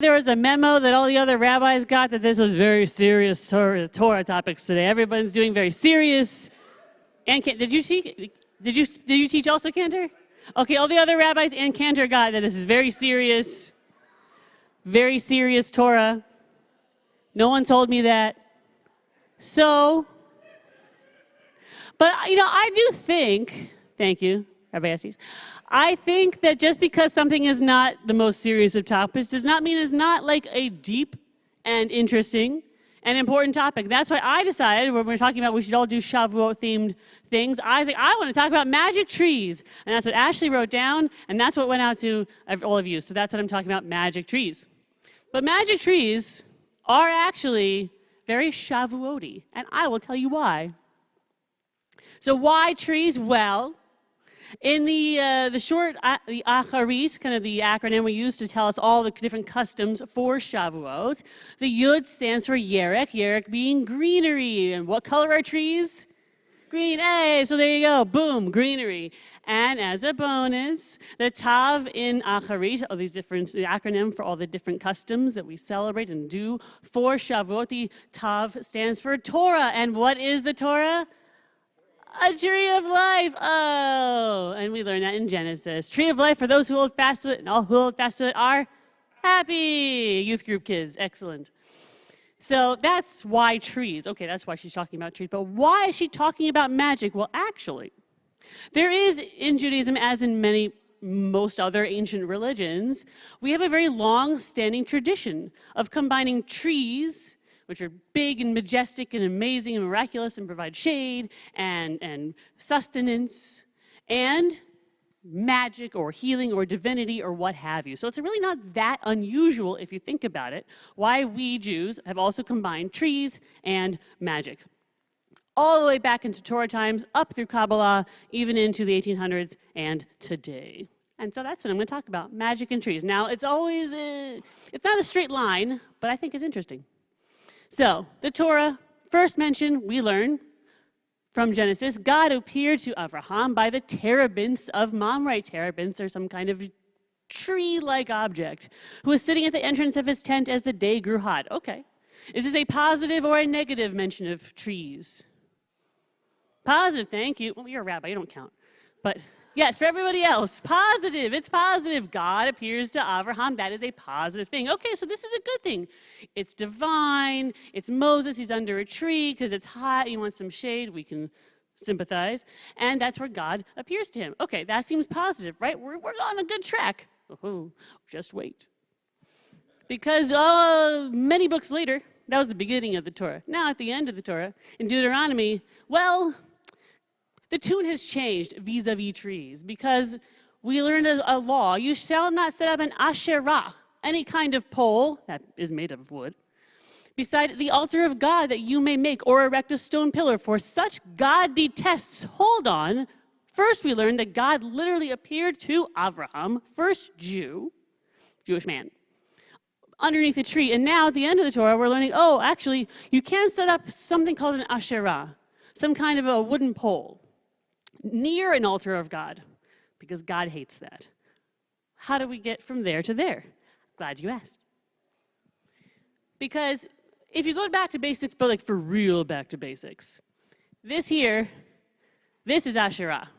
There was a memo that all the other rabbis got that this was very serious Torah topics today. Everyone's doing very serious. And did you teach? Did you teach also, Cantor? Okay, all the other rabbis and Cantor got that this is very serious Torah. No one told me that. So, but I do think. Thank you, Rabbi Estes. I think that just because something is not the most serious of topics does not mean it's not like a deep and interesting and important topic. That's why I decided when we were talking about we should all do Shavuot-themed things, I was like, I want to talk about magic trees. And that's what Ashley wrote down, and that's what went out to all of you. So that's what I'm talking about, magic trees. But magic trees are actually very Shavuot-y, and I will tell you why. So why trees? Well, in the short, the acharit, kind of the acronym we use to tell us all the different customs for Shavuot, the Yud stands for Yerek, Yerek being greenery. And what color are trees? Green. Hey, so there you go. Boom, greenery. And as a bonus, the Tav in acharit, all these different, the acronym for all the different customs that we celebrate and do for Shavuot, the Tav stands for Torah. And what is the Torah? A tree of life. Oh, and we learned that in Genesis. Tree of life for those who hold fast to it, and all who hold fast to it are happy. Youth group kids, excellent. So that's why trees. Okay, that's why she's talking about trees. But why is she talking about magic? Well, actually, there is in Judaism, as in most other ancient religions, we have a very long-standing tradition of combining trees, which are big and majestic and amazing and miraculous and provide shade and sustenance, and magic or healing or divinity or what have you. So it's really not that unusual if you think about it, why we Jews have also combined trees and magic. All the way back into Torah times, up through Kabbalah, even into the 1800s and today. And so that's what I'm going to talk about, magic and trees. Now, it's always, it's not a straight line, but I think it's interesting. So, the Torah, first mention, we learn from Genesis, God appeared to Abraham by the terebinths of Mamre. Terebinths are some kind of tree-like object who was sitting at the entrance of his tent as the day grew hot. Okay. Is this a positive or a negative mention of trees? Positive, thank you. Well, you're a rabbi, you don't count. But yes, for everybody else, positive, it's positive. God appears to Abraham, that is a positive thing. Okay, so this is a good thing. It's divine, it's Moses, he's under a tree because it's hot, he wants some shade, we can sympathize. And that's where God appears to him. Okay, that seems positive, right? We're on a good track. Oh, just wait. Because many books later, that was the beginning of the Torah. Now at the end of the Torah, in Deuteronomy, well, the tune has changed vis-a-vis trees because we learned a law. You shall not set up an asherah, any kind of pole that is made of wood, beside the altar of God that you may make, or erect a stone pillar, for such God detests. Hold on. First we learned that God literally appeared to Avraham, first Jewish man, underneath a tree. And now at the end of the Torah, we're learning, oh, actually, you can set up something called an asherah, some kind of a wooden pole, near an altar of God, because God hates that. How do we get from there to there? Glad you asked. Because if you go back to basics, but like for real back to basics, this is Asherah.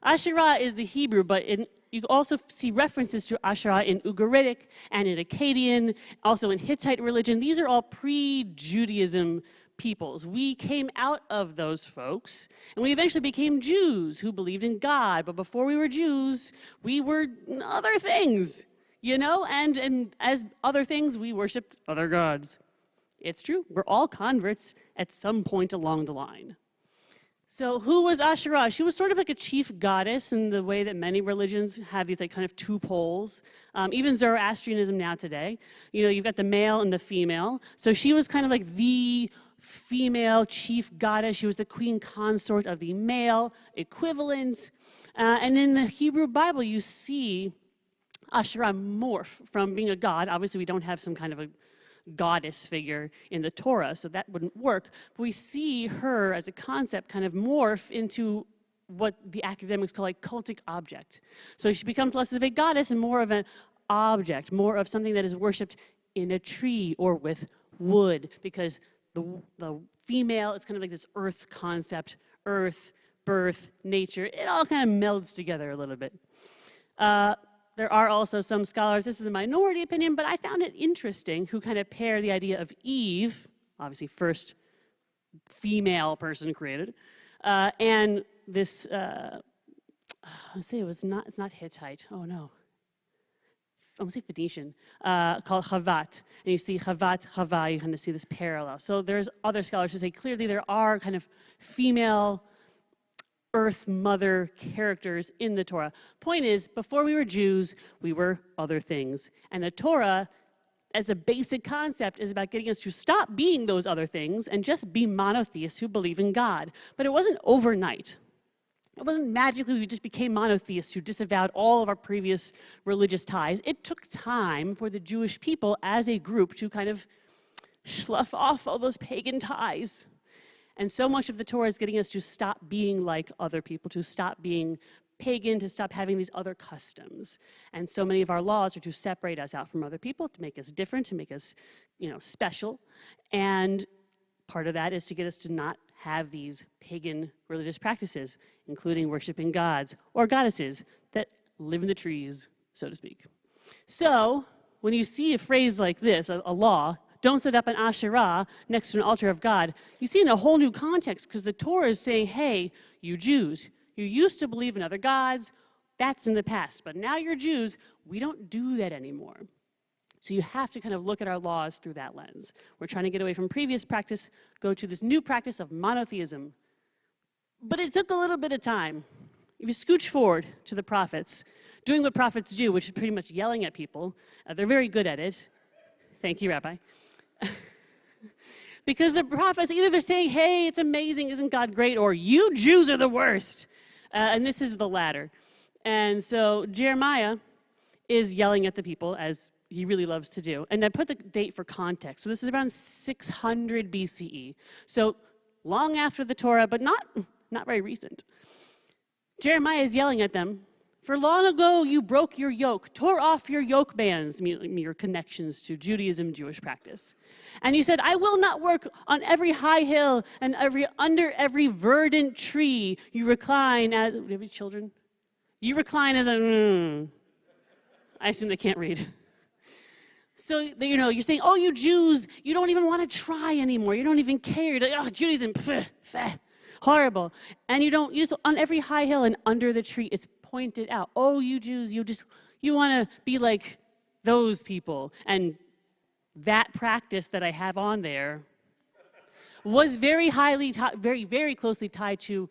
Asherah is the Hebrew, but you also see references to Asherah in Ugaritic and in Akkadian, also in Hittite religion. These are all pre-Judaism peoples. We came out of those folks, and we eventually became Jews who believed in God. But before we were Jews, we were other things, and as other things, we worshiped other gods. It's true. We're all converts at some point along the line. So who was Asherah? She was sort of like a chief goddess in the way that many religions have these kind of two poles. Even Zoroastrianism now today. You've got the male and the female. So she was kind of like the female chief goddess. She was the queen consort of the male equivalent. And in the Hebrew Bible, you see Asherah morph from being a god. Obviously, we don't have some kind of a goddess figure in the Torah, so that wouldn't work. But we see her as a concept kind of morph into what the academics call a cultic object. So she becomes less of a goddess and more of object, more of something that is worshipped in a tree or with wood, because the female, it's kind of like this earth concept, earth, birth, nature, it all kind of melds together a little bit. There are also some scholars, this is a minority opinion, but I found it interesting, who kind of pair the idea of Eve, obviously first female person created, and this, let's see, it's not Hittite, oh no. I want to say Phoenician, called Chavat. And you see Chavat, Chava, you kind of see this parallel. So there's other scholars who say clearly there are kind of female earth mother characters in the Torah. Point is, before we were Jews, we were other things. And the Torah, as a basic concept, is about getting us to stop being those other things and just be monotheists who believe in God. But it wasn't overnight. It wasn't magically we just became monotheists who disavowed all of our previous religious ties. It took time for the Jewish people as a group to kind of slough off all those pagan ties. And so much of the Torah is getting us to stop being like other people, to stop being pagan, to stop having these other customs. And so many of our laws are to separate us out from other people, to make us different, to make us, special. And part of that is to get us to not have these pagan religious practices, including worshiping gods or goddesses that live in the trees, so to speak. So when you see a phrase like this, a law, don't set up an Asherah next to an altar of God, you see in a whole new context, because the Torah is saying, hey, you Jews, you used to believe in other gods, that's in the past, but now you're Jews, we don't do that anymore. So you have to kind of look at our laws through that lens. We're trying to get away from previous practice, go to this new practice of monotheism. But it took a little bit of time. If you scooch forward to the prophets, doing what prophets do, which is pretty much yelling at people, they're very good at it. Thank you, Rabbi. Because the prophets, either they're saying, hey, it's amazing, isn't God great, or you Jews are the worst. And this is the latter. And so Jeremiah is yelling at the people, as he really loves to do. And I put the date for context. So this is around 600 BCE. So long after the Torah, but not very recent. Jeremiah is yelling at them, for long ago you broke your yoke, tore off your yoke bands, your connections to Judaism, Jewish practice. And you said, I will not work on every high hill and under every verdant tree. You recline as, do you have any children? You recline as a, I assume they can't read. So, you're saying, oh, you Jews, you don't even want to try anymore. You don't even care. You're like, oh, Judaism, horrible. And you on every high hill and under the tree, it's pointed out. Oh, you Jews, you want to be like those people. And that practice that I have on there was very very closely tied to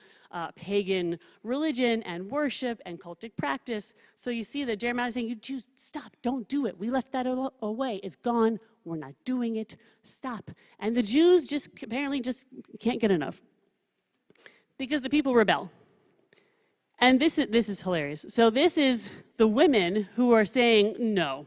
pagan religion and worship and cultic practice. So you see that Jeremiah is saying, you Jews, stop, don't do it. We left that away. It's gone. We're not doing it. Stop. And the Jews apparently can't get enough because the people rebel. And this is hilarious. So this is the women who are saying, no,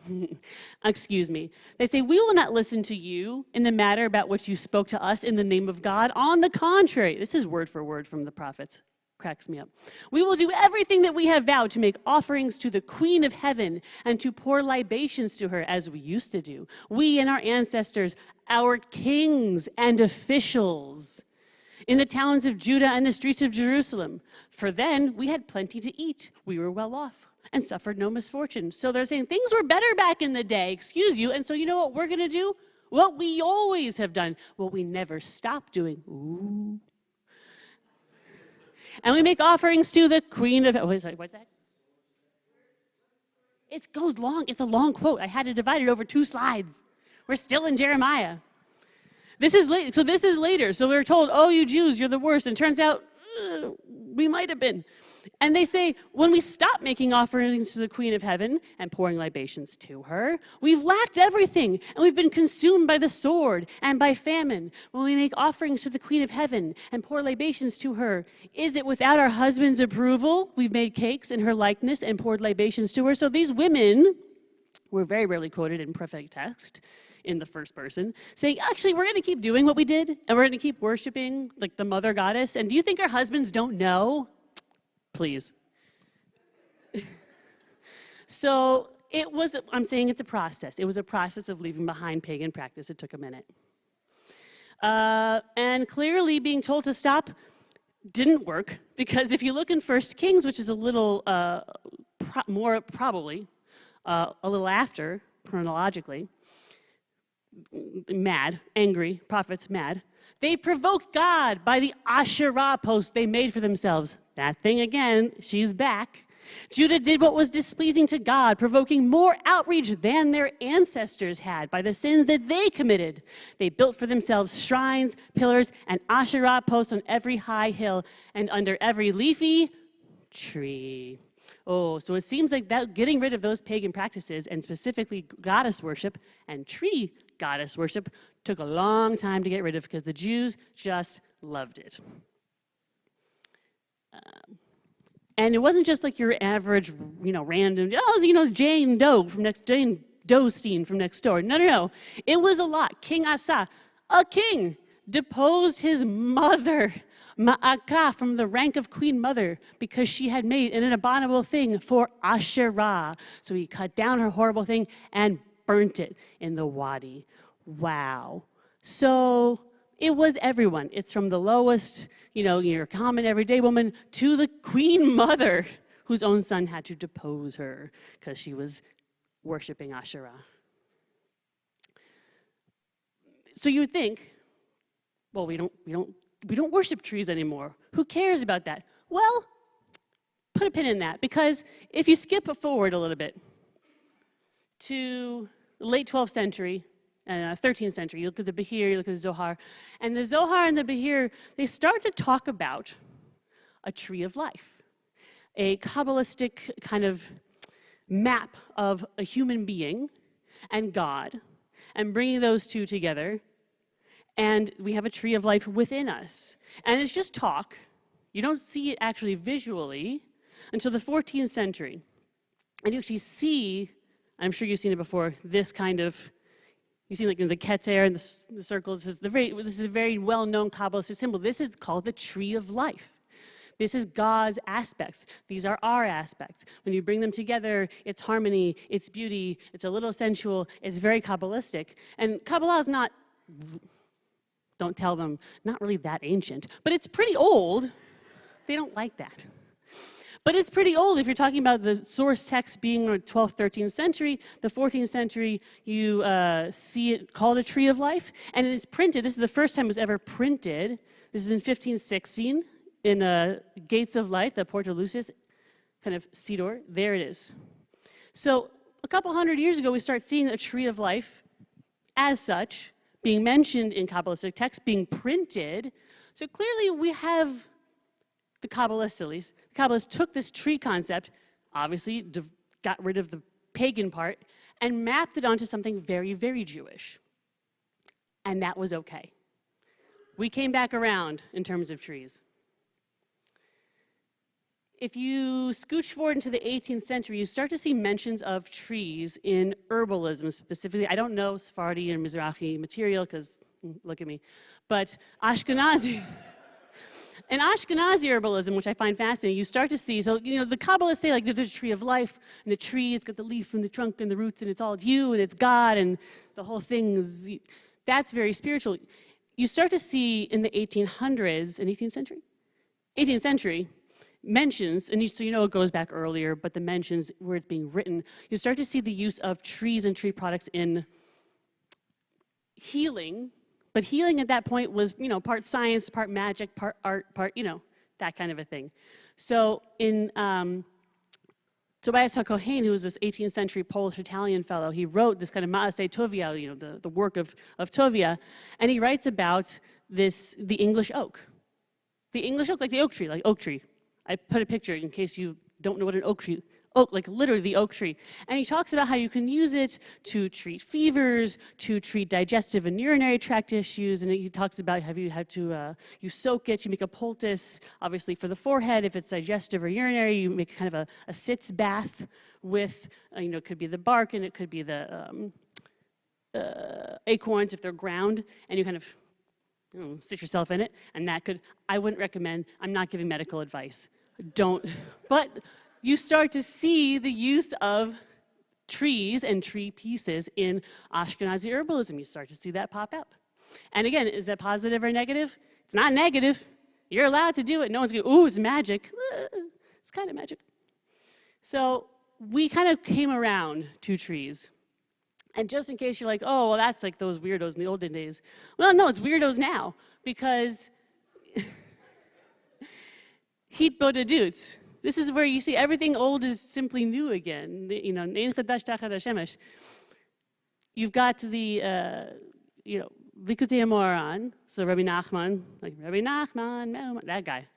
excuse me. They say, we will not listen to you in the matter about which you spoke to us in the name of God. On the contrary, this is word for word from the prophets. Cracks me up. We will do everything that we have vowed to make offerings to the Queen of Heaven and to pour libations to her as we used to do. We and our ancestors, our kings and officials, in the towns of Judah and the streets of Jerusalem. For then we had plenty to eat. We were well off and suffered no misfortune. So they're saying things were better back in the day, excuse you. And so you know what we're going to do? What we always have done, what we never stop doing. Ooh. And we make offerings to the Queen of... What's that? It goes long. It's a long quote. I had to divide it over 2 slides. We're still in Jeremiah. This is later. So we were told, oh, you Jews, you're the worst. And it turns out, we might have been. And they say, when we stop making offerings to the Queen of Heaven and pouring libations to her, we've lacked everything, and we've been consumed by the sword and by famine. When we make offerings to the Queen of Heaven and pour libations to her, is it without our husband's approval? We've made cakes in her likeness and poured libations to her. So these women were very rarely quoted in prophetic text in the first person, saying, actually, we're going to keep doing what we did, and we're going to keep worshiping like the mother goddess. And do you think our husbands don't know? Please. So I'm saying it's a process. It was a process of leaving behind pagan practice. It took a minute. And clearly being told to stop didn't work, because if you look in 1 Kings, which is a little more probably, a little after chronologically, mad, angry, prophets mad, they provoked God by the Asherah post they made for themselves. That thing again, she's back. Judah did what was displeasing to God, provoking more outrage than their ancestors had by the sins that they committed. They built for themselves shrines, pillars, and Asherah posts on every high hill and under every leafy tree. Oh, so it seems like that getting rid of those pagan practices, and specifically goddess worship and tree goddess worship, took a long time to get rid of because the Jews just loved it. And it wasn't just like your average, random, Jane Doe-stein from next door. No. It was a lot. King Asa, a king, deposed his mother, Ma'akah, from the rank of queen mother because she had made an abominable thing for Asherah. So he cut down her horrible thing and burnt it in the wadi. Wow. So it was everyone. It's from the lowest, your common everyday woman, to the queen mother whose own son had to depose her because she was worshiping Asherah. So you would think, well, we don't worship trees anymore. Who cares about that? Well, put a pin in that, because if you skip forward a little bit to the late 12th century, 13th century, you look at the Behir, you look at the Zohar, and the Zohar and the Behir, they start to talk about a tree of life, a Kabbalistic kind of map of a human being and God, and bringing those two together, and we have a tree of life within us. And it's just talk. You don't see it actually visually until the 14th century. And you actually see, I'm sure you've seen it before, this kind of, you've seen like in the Keter and the circles, this is a very well-known Kabbalistic symbol. This is called the tree of life. This is God's aspects. These are our aspects. When you bring them together, it's harmony, it's beauty, it's a little sensual, it's very Kabbalistic. And Kabbalah is not, don't tell them, not really that ancient, but it's pretty old. They don't like that. But it's pretty old if you're talking about the source text being the 12th, 13th century. The 14th century, you see it called a tree of life. And it is printed. This is the first time it was ever printed. This is in 1516 in Gates of Light, the Porta Lucis, kind of Sidor. There it is. So a couple hundred years ago, we start seeing a tree of life as such being mentioned in Kabbalistic texts, being printed. So clearly we have, the Kabbalists at least, the Kabbalists took this tree concept, obviously got rid of the pagan part, and mapped it onto something very, very Jewish. And that was okay. We came back around in terms of trees. If you scooch forward into the 18th century, you start to see mentions of trees in herbalism specifically. I don't know Sephardi and Mizrahi material because, look at me, but Ashkenazi. In Ashkenazi herbalism, which I find fascinating, you start to see, so, the Kabbalists say, like, there's a tree of life, and the tree, it's got the leaf and the trunk and the roots, and it's all you, and it's God, and the whole thing is, that's very spiritual. You start to see in the 1800s, in 18th century, mentions, and so it goes back earlier, but the mentions where it's being written, you start to see the use of trees and tree products in healing. But healing at that point was, part science, part magic, part art, part, that kind of a thing. So in Tobias HaKohen, who was this 18th century Polish-Italian fellow, he wrote this kind of Maaseh Tovia, the work of Tovia, and he writes about the English oak. The English oak, like the oak tree. I put a picture in case you don't know what an oak tree, like literally the oak tree. And he talks about how you can use it to treat fevers, to treat digestive and urinary tract issues. And he talks about you soak it, you make a poultice, obviously for the forehead. If it's digestive or urinary, you make kind of a sitz bath with, it could be the bark and it could be the acorns if they're ground. And you kind of stick yourself in it. And I wouldn't recommend, I'm not giving medical advice. Don't, but you start to see the use of trees and tree pieces in Ashkenazi herbalism. You start to see that pop up. And again, is that positive or negative? It's not negative. You're allowed to do it. No one's going, ooh, it's magic. It's kind of magic. So we kind of came around to trees. And just in case you're like, oh, well, that's like those weirdos in the olden days. Well, no, it's weirdos now, because Hit Bodadut. This is where you see everything old is simply new again. You know, you've got the, Likutei Moharan, so Rabbi Nachman, that guy.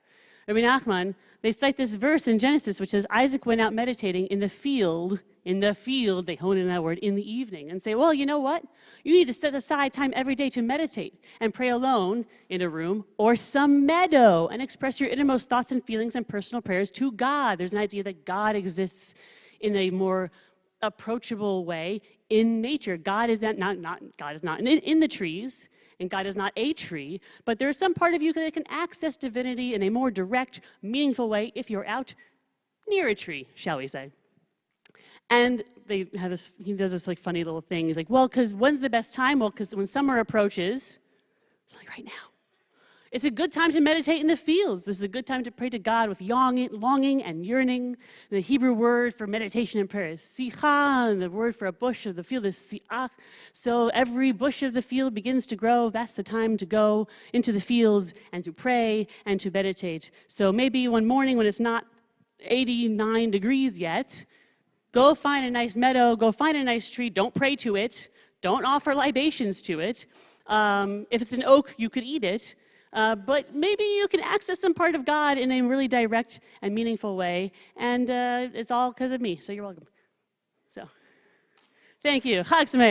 Rabbi Nachman, they cite this verse in Genesis which says, Isaac went out meditating in the field, they hone in that word, in the evening, and say, well, you know what? You need to set aside time every day to meditate and pray alone in a room or some meadow and express your innermost thoughts and feelings and personal prayers to God. There's an idea that God exists in a more approachable way in nature. God is God is not in the trees, and God is not a tree, but there's some part of you that can access divinity in a more direct, meaningful way if you're out near a tree, shall we say. And they have this, he does this like funny little thing. He's like, well, because when's the best time? Well, because when summer approaches, it's like right now. It's a good time to meditate in the fields. This is a good time to pray to God with longing and yearning. The Hebrew word for meditation and prayer is sicha, and the word for a bush of the field is siach. So every bush of the field begins to grow. That's the time to go into the fields and to pray and to meditate. So maybe one morning when it's not 89 degrees yet, go find a nice meadow, go find a nice tree. Don't pray to it. Don't offer libations to it. If it's an oak, you could eat it. But maybe you can access some part of God in a really direct and meaningful way, and it's all because of me, so you're welcome. So, thank you. Chag Sameach.